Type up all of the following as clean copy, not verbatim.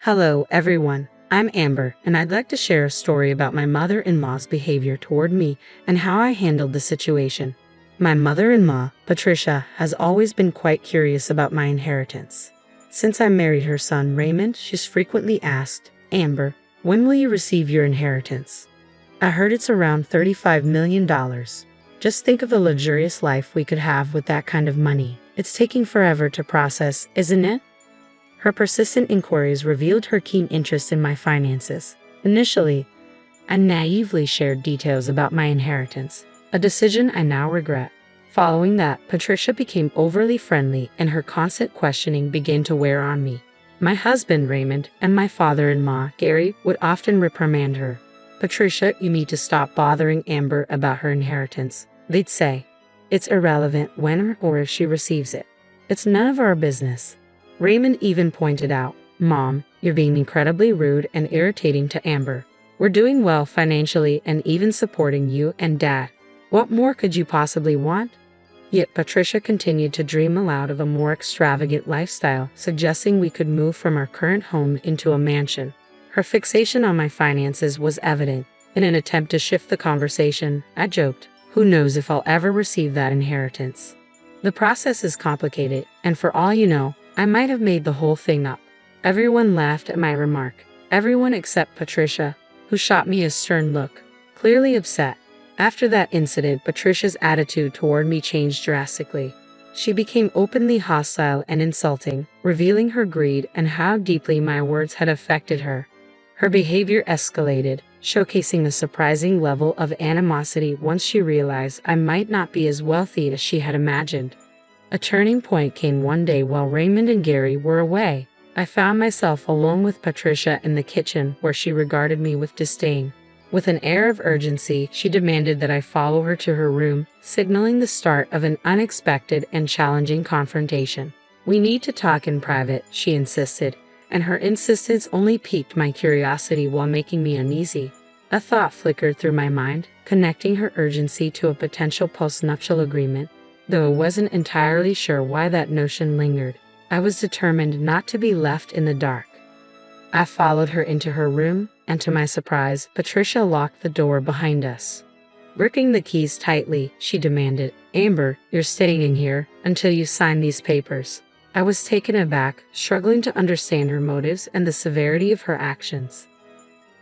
Hello, everyone. I'm Amber, and I'd like to share a story about my mother-in-law's behavior toward me and how I handled the situation. My mother-in-law, Patricia, has always been quite curious about my inheritance. Since I married her son, Raymond, she's frequently asked, "Amber, when will you receive your inheritance? I heard it's around $35 million. Just think of the luxurious life we could have with that kind of money. It's taking forever to process, isn't it?" Her persistent inquiries revealed her keen interest in my finances. Initially, I naively shared details about my inheritance, a decision I now regret. Following that, Patricia became overly friendly and her constant questioning began to wear on me. My husband, Raymond, and my father-in-law, Gary, would often reprimand her. "Patricia, you need to stop bothering Amber about her inheritance," they'd say. "It's irrelevant when or if she receives it. It's none of our business." Raymond even pointed out, "Mom, you're being incredibly rude and irritating to Amber. We're doing well financially and even supporting you and Dad. What more could you possibly want?" Yet Patricia continued to dream aloud of a more extravagant lifestyle, suggesting we could move from our current home into a mansion. Her fixation on my finances was evident. In an attempt to shift the conversation, I joked, "Who knows if I'll ever receive that inheritance? The process is complicated, and for all you know, I might have made the whole thing up." Everyone laughed at my remark. Everyone except Patricia, who shot me a stern look, clearly upset. After that incident, Patricia's attitude toward me changed drastically. She became openly hostile and insulting, revealing her greed and how deeply my words had affected her. Her behavior escalated, showcasing a surprising level of animosity once she realized I might not be as wealthy as she had imagined. A turning point came one day while Raymond and Gary were away. I found myself alone with Patricia in the kitchen, where she regarded me with disdain. With an air of urgency, she demanded that I follow her to her room, signaling the start of an unexpected and challenging confrontation. "We need to talk in private," she insisted, and her insistence only piqued my curiosity while making me uneasy. A thought flickered through my mind, connecting her urgency to a potential postnuptial agreement. Though I wasn't entirely sure why that notion lingered, I was determined not to be left in the dark. I followed her into her room, and to my surprise, Patricia locked the door behind us. Gripping the keys tightly, she demanded, "Amber, you're staying in here until you sign these papers." I was taken aback, struggling to understand her motives and the severity of her actions.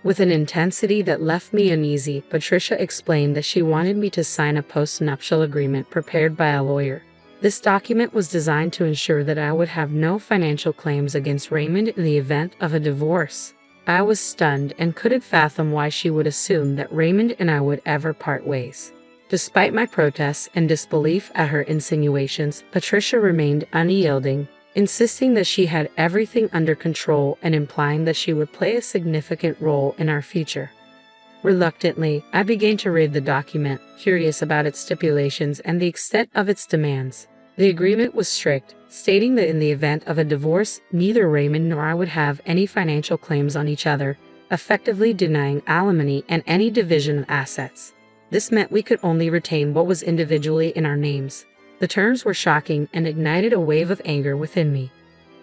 With an intensity that left me uneasy, Patricia explained that she wanted me to sign a post-nuptial agreement prepared by a lawyer. This document was designed to ensure that I would have no financial claims against Raymond in the event of a divorce. I was stunned and couldn't fathom why she would assume that Raymond and I would ever part ways. Despite my protests and disbelief at her insinuations, Patricia remained unyielding, insisting that she had everything under control and implying that she would play a significant role in our future. Reluctantly, I began to read the document, curious about its stipulations and the extent of its demands. The agreement was strict, stating that in the event of a divorce, neither Raymond nor I would have any financial claims on each other, effectively denying alimony and any division of assets. This meant we could only retain what was individually in our names. The terms were shocking and ignited a wave of anger within me.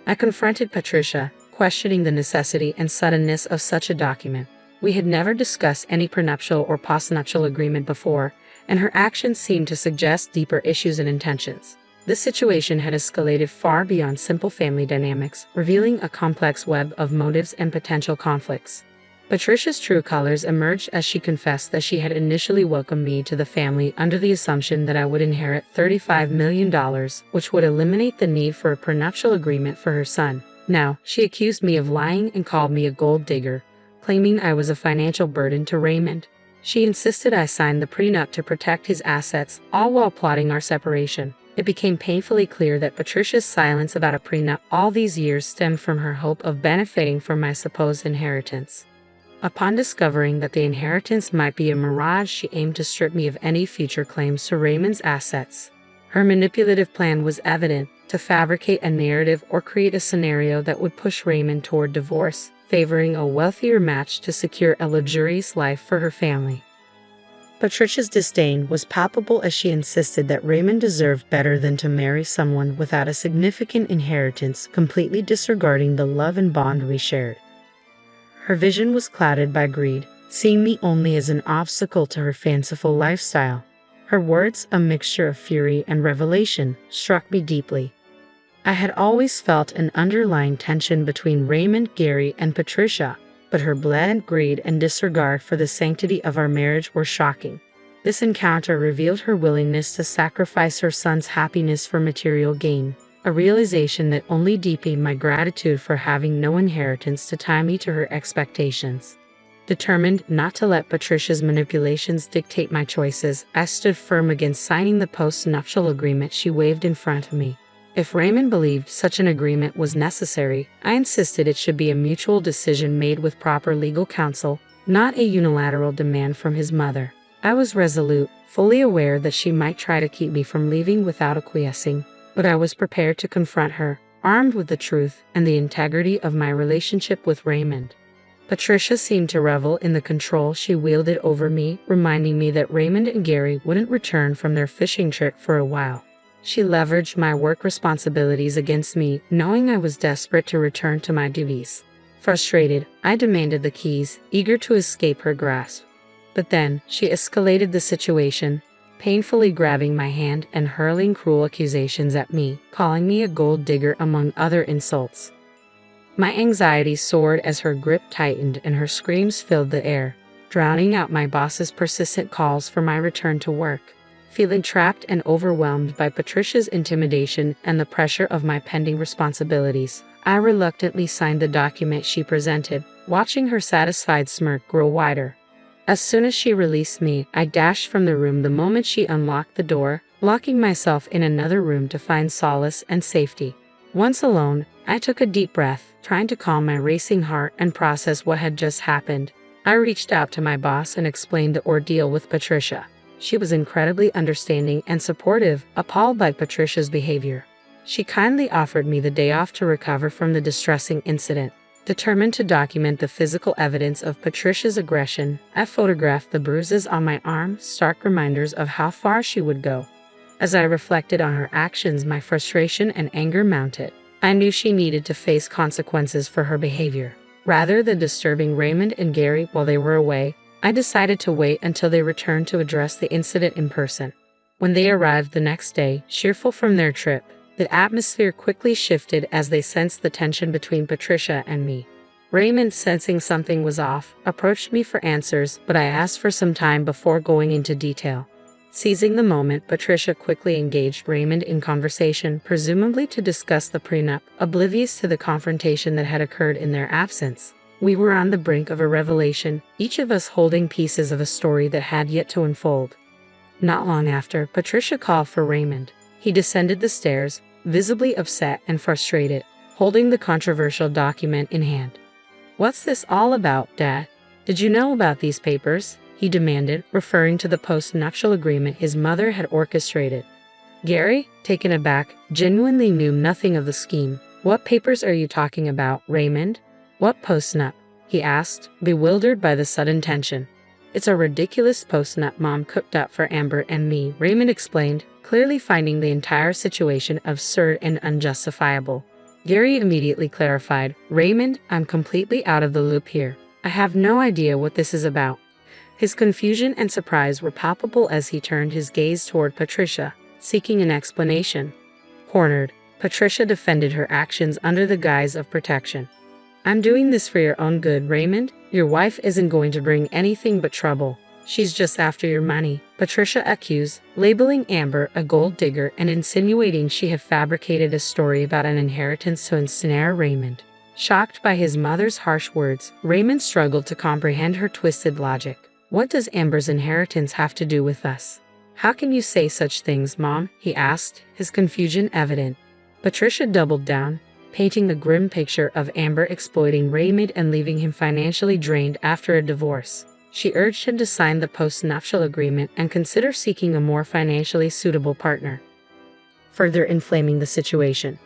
I confronted Patricia, questioning the necessity and suddenness of such a document. We had never discussed any prenuptial or postnuptial agreement before, and her actions seemed to suggest deeper issues and intentions. This situation had escalated far beyond simple family dynamics, revealing a complex web of motives and potential conflicts. Patricia's true colors emerged as she confessed that she had initially welcomed me to the family under the assumption that I would inherit $35 million, which would eliminate the need for a prenuptial agreement for her son. Now, she accused me of lying and called me a gold digger, claiming I was a financial burden to Raymond. She insisted I sign the prenup to protect his assets, all while plotting our separation. It became painfully clear that Patricia's silence about a prenup all these years stemmed from her hope of benefiting from my supposed inheritance. Upon discovering that the inheritance might be a mirage, she aimed to strip me of any future claims to Raymond's assets. Her manipulative plan was evident: to fabricate a narrative or create a scenario that would push Raymond toward divorce, favoring a wealthier match to secure a luxurious life for her family. Patricia's disdain was palpable as she insisted that Raymond deserved better than to marry someone without a significant inheritance, completely disregarding the love and bond we shared. Her vision was clouded by greed, seeing me only as an obstacle to her fanciful lifestyle. Her words, a mixture of fury and revelation, struck me deeply. I had always felt an underlying tension between Raymond, Gary, and Patricia, but her blatant greed and disregard for the sanctity of our marriage were shocking. This encounter revealed her willingness to sacrifice her son's happiness for material gain, a realization that only deepened my gratitude for having no inheritance to tie me to her expectations. Determined not to let Patricia's manipulations dictate my choices, I stood firm against signing the post-nuptial agreement she waved in front of me. If Raymond believed such an agreement was necessary, I insisted it should be a mutual decision made with proper legal counsel, not a unilateral demand from his mother. I was resolute, fully aware that she might try to keep me from leaving without acquiescing, but I was prepared to confront her, armed with the truth and the integrity of my relationship with Raymond. Patricia seemed to revel in the control she wielded over me, reminding me that Raymond and Gary wouldn't return from their fishing trip for a while. She leveraged my work responsibilities against me, knowing I was desperate to return to my duties. Frustrated, I demanded the keys, eager to escape her grasp. But then, she escalated the situation, painfully grabbing my hand and hurling cruel accusations at me, calling me a gold digger among other insults. My anxiety soared as her grip tightened and her screams filled the air, drowning out my boss's persistent calls for my return to work. Feeling trapped and overwhelmed by Patricia's intimidation and the pressure of my pending responsibilities, I reluctantly signed the document she presented, watching her satisfied smirk grow wider. As soon as she released me, I dashed from the room the moment she unlocked the door, locking myself in another room to find solace and safety. Once alone, I took a deep breath, trying to calm my racing heart and process what had just happened. I reached out to my boss and explained the ordeal with Patricia. She was incredibly understanding and supportive, appalled by Patricia's behavior. She kindly offered me the day off to recover from the distressing incident. Determined to document the physical evidence of Patricia's aggression, I photographed the bruises on my arm, stark reminders of how far she would go. As I reflected on her actions, my frustration and anger mounted. I knew she needed to face consequences for her behavior. Rather than disturbing Raymond and Gary while they were away, I decided to wait until they returned to address the incident in person. When they arrived the next day, cheerful from their trip, the atmosphere quickly shifted as they sensed the tension between Patricia and me. Raymond, sensing something was off, approached me for answers, but I asked for some time before going into detail. Seizing the moment, Patricia quickly engaged Raymond in conversation, presumably to discuss the prenup, oblivious to the confrontation that had occurred in their absence. We were on the brink of a revelation, each of us holding pieces of a story that had yet to unfold. Not long after, Patricia called for Raymond. He descended the stairs, visibly upset and frustrated, holding the controversial document in hand. "What's this all about, Dad? Did you know about these papers?" he demanded, referring to the post-nuptial agreement his mother had orchestrated. Gary, taken aback, genuinely knew nothing of the scheme. "What papers are you talking about, Raymond? What post-nup?" he asked, bewildered by the sudden tension. "It's a ridiculous post-nup Mom cooked up for Amber and me," Raymond explained, clearly finding the entire situation absurd and unjustifiable. Gary immediately clarified, "Raymond, I'm completely out of the loop here. I have no idea what this is about." His confusion and surprise were palpable as he turned his gaze toward Patricia, seeking an explanation. Cornered, Patricia defended her actions under the guise of protection. "I'm doing this for your own good, Raymond. Your wife isn't going to bring anything but trouble. She's just after your money," Patricia accused, labeling Amber a gold digger and insinuating she had fabricated a story about an inheritance to ensnare Raymond. Shocked by his mother's harsh words, Raymond struggled to comprehend her twisted logic. "What does Amber's inheritance have to do with us? How can you say such things, Mom?" he asked, his confusion evident. Patricia doubled down, painting the grim picture of Amber exploiting Raymond and leaving him financially drained after a divorce. She urged him to sign the post-nuptial agreement and consider seeking a more financially suitable partner, further inflaming the situation.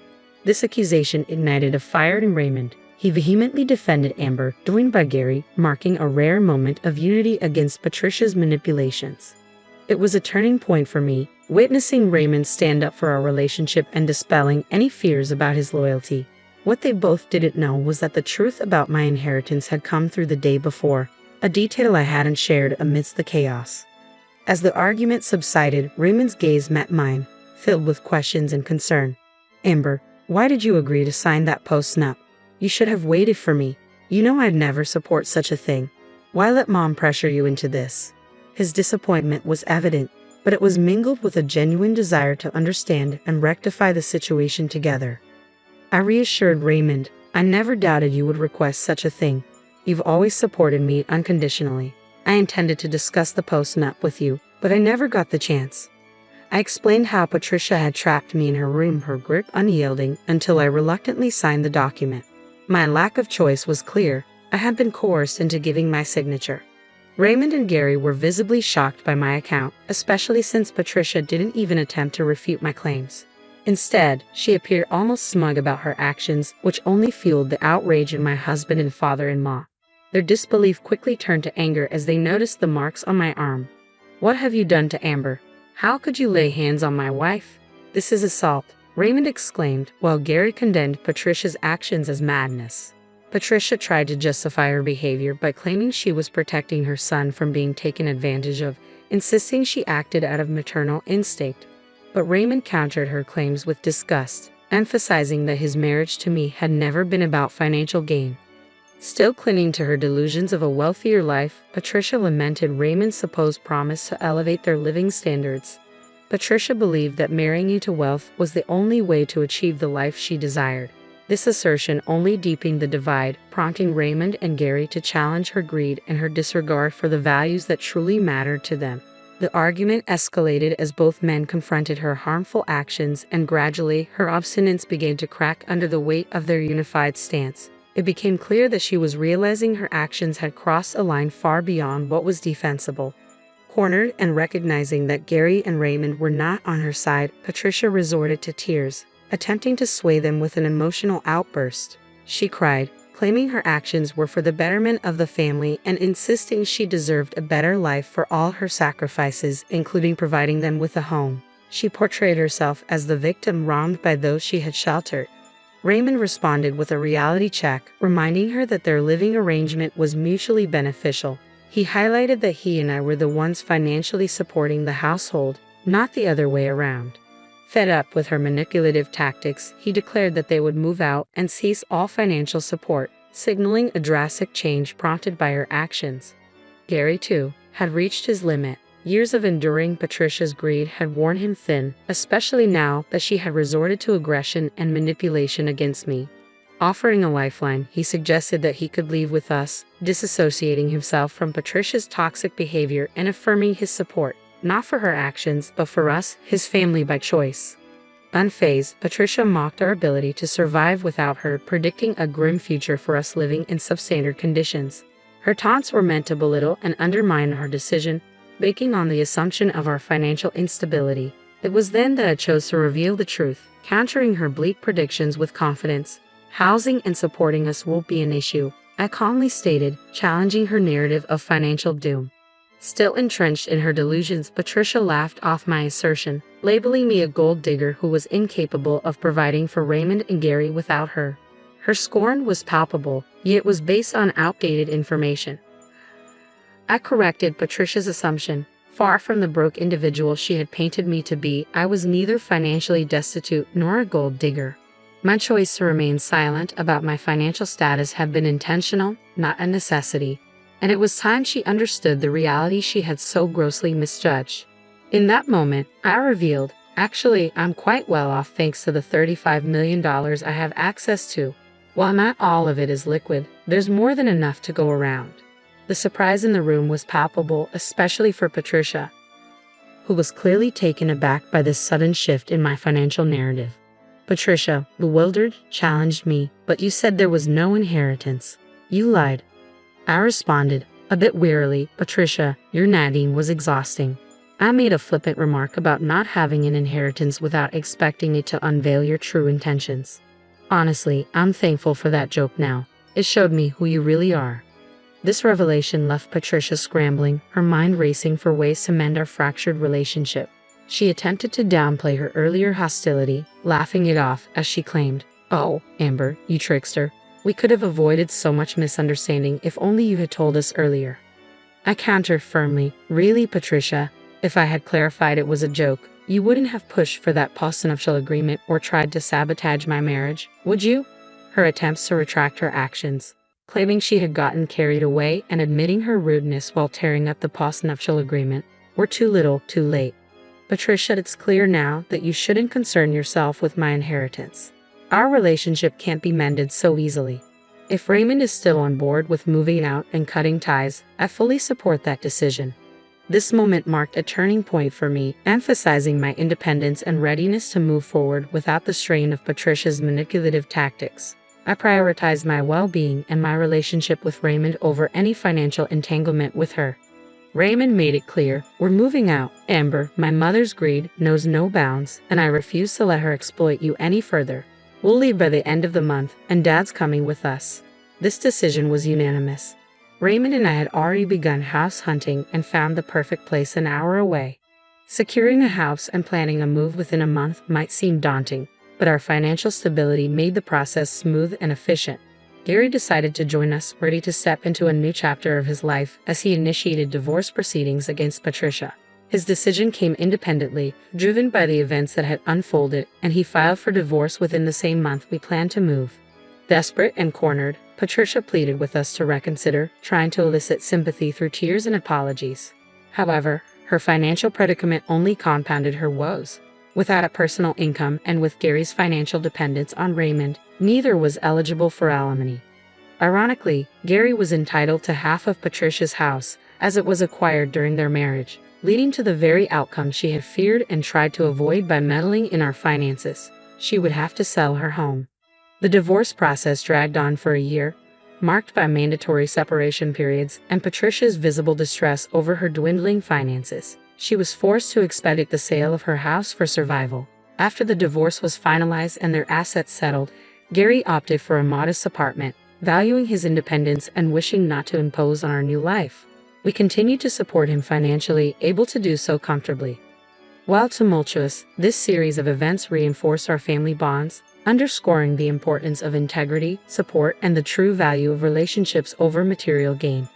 This accusation ignited a fire in Raymond. He vehemently defended Amber, joined by Gary, marking a rare moment of unity against Patricia's manipulations. It was a turning point for me, witnessing Raymond stand up for our relationship and dispelling any fears about his loyalty. What they both didn't know was that the truth about my inheritance had come through the day before, a detail I hadn't shared amidst the chaos. As the argument subsided, Raymond's gaze met mine, filled with questions and concern. "Amber, why did you agree to sign that post-nup? You should have waited for me. You know I'd never support such a thing. Why let Mom pressure you into this?" His disappointment was evident, but it was mingled with a genuine desire to understand and rectify the situation together. I reassured Raymond, "I never doubted you would request such a thing. You've always supported me unconditionally. I intended to discuss the post-nup with you, but I never got the chance." I explained how Patricia had trapped me in her room, her grip unyielding, until I reluctantly signed the document. My lack of choice was clear. I had been coerced into giving my signature. Raymond and Gary were visibly shocked by my account, especially since Patricia didn't even attempt to refute my claims. Instead, she appeared almost smug about her actions, which only fueled the outrage in my husband and father-in-law. Their disbelief quickly turned to anger as they noticed the marks on my arm. "What have you done to Amber? How could you lay hands on my wife? This is assault," Raymond exclaimed, while Gary condemned Patricia's actions as madness. Patricia tried to justify her behavior by claiming she was protecting her son from being taken advantage of, insisting she acted out of maternal instinct. But Raymond countered her claims with disgust, emphasizing that his marriage to me had never been about financial gain. Still clinging to her delusions of a wealthier life, Patricia lamented Raymond's supposed promise to elevate their living standards. Patricia believed that marrying into wealth was the only way to achieve the life she desired. This assertion only deepened the divide, prompting Raymond and Gary to challenge her greed and her disregard for the values that truly mattered to them. The argument escalated as both men confronted her harmful actions, and gradually her obstinance began to crack under the weight of their unified stance. It became clear that she was realizing her actions had crossed a line far beyond what was defensible. Cornered and recognizing that Gary and Raymond were not on her side, Patricia resorted to tears, attempting to sway them with an emotional outburst. She cried, claiming her actions were for the betterment of the family and insisting she deserved a better life for all her sacrifices, including providing them with a home. She portrayed herself as the victim wronged by those she had sheltered. Raymond responded with a reality check, reminding her that their living arrangement was mutually beneficial. He highlighted that he and I were the ones financially supporting the household, not the other way around. Fed up with her manipulative tactics, he declared that they would move out and cease all financial support, signaling a drastic change prompted by her actions. Gary, too, had reached his limit. Years of enduring Patricia's greed had worn him thin, especially now that she had resorted to aggression and manipulation against me. Offering a lifeline, he suggested that he could leave with us, disassociating himself from Patricia's toxic behavior and affirming his support, not for her actions, but for us, his family by choice. Unfazed, Patricia mocked our ability to survive without her, predicting a grim future for us living in substandard conditions. Her taunts were meant to belittle and undermine our decision, banking on the assumption of our financial instability. It was then that I chose to reveal the truth, countering her bleak predictions with confidence. "Housing and supporting us won't be an issue," I calmly stated, challenging her narrative of financial doom. Still entrenched in her delusions, Patricia laughed off my assertion, labeling me a gold digger who was incapable of providing for Raymond and Gary without her. Her scorn was palpable, yet it was based on outdated information. I corrected Patricia's assumption. Far from the broke individual she had painted me to be, I was neither financially destitute nor a gold digger. My choice to remain silent about my financial status had been intentional, not a necessity. And it was time she understood the reality she had so grossly misjudged. In that moment, I revealed, "Actually, I'm quite well off thanks to the $35 million I have access to. While not all of it is liquid, there's more than enough to go around." The surprise in the room was palpable, especially for Patricia, who was clearly taken aback by this sudden shift in my financial narrative. Patricia, bewildered, challenged me, "But you said there was no inheritance. You lied." I responded, a bit wearily, "Patricia, your nagging was exhausting." I made a flippant remark about not having an inheritance without expecting it to unveil your true intentions. Honestly, I'm thankful for that joke now. It showed me who you really are. This revelation left Patricia scrambling, her mind racing for ways to mend our fractured relationship. She attempted to downplay her earlier hostility, laughing it off as she claimed, Oh, Amber, you trickster. We could have avoided so much misunderstanding if only you had told us earlier. I countered firmly. Really, Patricia? If I had clarified it was a joke, you wouldn't have pushed for that postnuptial agreement or tried to sabotage my marriage, would you? Her attempts to retract her actions, claiming she had gotten carried away and admitting her rudeness while tearing up the postnuptial agreement, were too little, too late. Patricia, it's clear now that you shouldn't concern yourself with my inheritance. Our relationship can't be mended so easily. If Raymond is still on board with moving out and cutting ties, I fully support that decision. This moment marked a turning point for me, emphasizing my independence and readiness to move forward without the strain of Patricia's manipulative tactics. I prioritized my well-being and my relationship with Raymond over any financial entanglement with her. Raymond made it clear, we're moving out, Amber. My mother's greed knows no bounds, and I refuse to let her exploit you any further. We'll leave by the end of the month, and Dad's coming with us. This decision was unanimous. Raymond and I had already begun house hunting and found the perfect place an hour away. Securing a house and planning a move within a month might seem daunting, but our financial stability made the process smooth and efficient. Gary decided to join us, ready to step into a new chapter of his life as he initiated divorce proceedings against Patricia. His decision came independently, driven by the events that had unfolded, and he filed for divorce within the same month we planned to move. Desperate and cornered, Patricia pleaded with us to reconsider, trying to elicit sympathy through tears and apologies. However, her financial predicament only compounded her woes. Without a personal income and with Gary's financial dependence on Raymond, neither was eligible for alimony. Ironically, Gary was entitled to half of Patricia's house, as it was acquired during their marriage, leading to the very outcome she had feared and tried to avoid by meddling in our finances. She would have to sell her home. The divorce process dragged on for a year, marked by mandatory separation periods and Patricia's visible distress over her dwindling finances. She was forced to expedite the sale of her house for survival. After the divorce was finalized and their assets settled, Gary opted for a modest apartment, valuing his independence and wishing not to impose on our new life. We continued to support him financially, able to do so comfortably. While tumultuous, this series of events reinforced our family bonds, underscoring the importance of integrity, support, and the true value of relationships over material gain.